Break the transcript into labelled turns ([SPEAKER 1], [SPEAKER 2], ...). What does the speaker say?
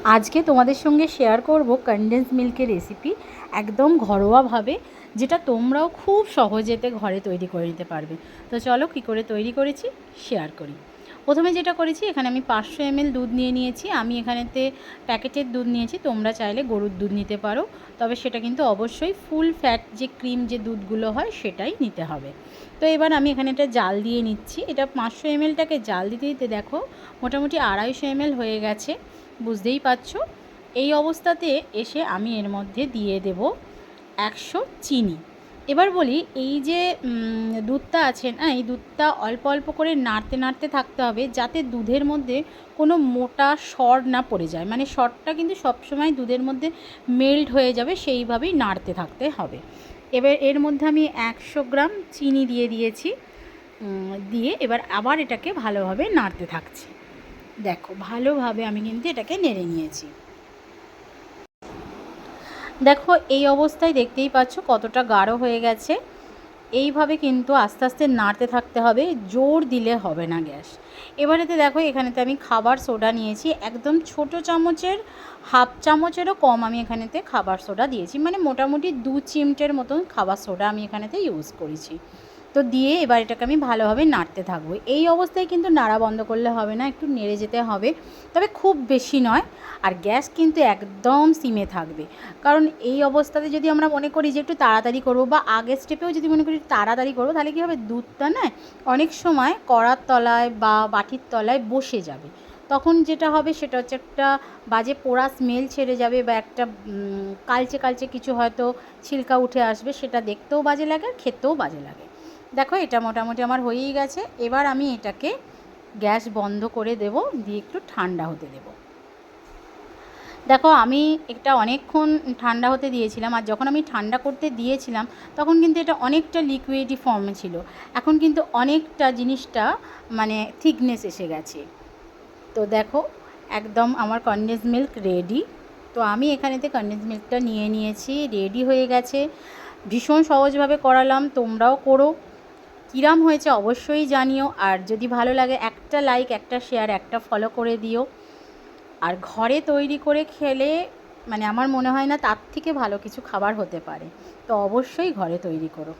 [SPEAKER 1] আজকে তোমাদের সঙ্গে শেয়ার করব কনডেন্স মিল্কের রেসিপি, একদম ঘরোয়াভাবে, যেটা তোমরাও খুব সহজেতে ঘরে তৈরি করে নিতে পারবে। তো চলো কী করে তৈরি করেছি শেয়ার করি। প্রথমে যেটা করেছি, এখানে আমি 500 ml দুধ নিয়ে নিয়েছি। আমি এখানেতে প্যাকেটের দুধ নিয়েছি, তোমরা চাইলে গরুর দুধ নিতে পারো, তবে সেটা কিন্তু অবশ্যই ফুল ফ্যাট যে ক্রিম যে দুধগুলো হয় সেটাই নিতে হবে। তো এবার আমি এখানে এটা জাল দিয়ে নিচ্ছি। এটা 500 mlটাকে জাল দিতে দিতে দেখো মোটামুটি 250 ml হয়ে গেছে, বুঝতেই পারছো। এই অবস্থাতে এসে আমি এর মধ্যে দিয়ে দেব 100 চিনি। এবার বলি, এই যে দুধটা আছে না, এই দুধটা অল্প অল্প করে নাড়তে নাড়তে থাকতে হবে, যাতে দুধের মধ্যে কোনো মোটা সর না পড়ে যায়। মানে সরটা কিন্তু সবসময় দুধের মধ্যে মেল্ট হয়ে যাবে, সেইভাবেই নাড়তে থাকতে হবে। এবার এর মধ্যে আমি 100 গ্রাম চিনি দিয়ে দিয়েছি। দিয়ে এবার আবার এটাকে ভালোভাবে নাড়তে থাকছি। দেখো ভালোভাবে আমি কিন্তু এটাকে নেড়ে নিয়েছি। দেখো এই অবস্থায় দেখতেই পাচ্ছ কতটা গাঢ় হয়ে গেছে। এইভাবে কিন্তু আস্তে আস্তে নাড়তে থাকতে হবে, জোর দিলে হবে না গ্যাস। এবারেতে দেখো এখানেতে আমি খাবার সোডা নিয়েছি, একদম ছোট চামচের হাফ চামচেরও কম আমি এখানেতে খাবার সোডা দিয়েছি, মানে মোটামুটি 2 চিমটের মতন খাবার সোডা আমি এখানেতে ইউজ করেছি। তো দিয়ে এবার এটাকে আমি ভালোভাবে নাড়তে থাকবো। এই অবস্থায় কিন্তু নাড়া বন্ধ করলে হবে না, একটু নেড়ে যেতে হবে, তবে খুব বেশি নয়। আর গ্যাস কিন্তু একদম সিমে থাকবে, কারণ এই অবস্থাতে যদি আমরা মনে করি যে একটু তাড়াতাড়ি করবো, বা আগের স্টেপেও যদি মনে করি তাড়াতাড়ি করবো, তাহলে কী হবে, দুধটা না অনেক সময় কড়ার তলায় বা বাটির তলায় বসে যাবে। তখন যেটা হবে সেটা হচ্ছে একটা বাজে পোড়া স্মেল ছেড়ে যাবে, বা একটা কালচে কালচে কিছু হয়তো ছিলকা উঠে আসবে, সেটা দেখতেও বাজে লাগে আর খেতেও বাজে লাগে। দেখো এটা মোটামুটি আমার হয়েই গেছে। এবার আমি এটাকে গ্যাস বন্ধ করে দেব, দিয়ে একটু ঠান্ডা হতে দেব। দেখো আমি এটা অনেকক্ষণ ঠান্ডা হতে দিয়েছিলাম, আর যখন আমি ঠান্ডা করতে দিয়েছিলাম তখন কিন্তু এটা অনেকটা লিকুইডি ফর্মে ছিল। এখন কিন্তু অনেকটা জিনিসটা মানে থিকনেস এসে গেছে। তো দেখো একদম আমার কনডেন্স মিল্ক রেডি। তো আমি এখানেতে কনডেন্স মিল্কটা নিয়ে নিয়েছি, রেডি হয়ে গেছে। ভীষণ সহজভাবে করালাম, তোমরাও করো। কীরম হয়েছে অবশ্যই জানিও, আর যদি ভালো লাগে একটা লাইক, একটা শেয়ার, একটা ফলো করে দিও। আর ঘরে তৈরি করে খেলে মানে আমার মনে হয় না তার থেকে ভালো কিছু খাবার হতে পারে। তো অবশ্যই ঘরে তৈরি করো।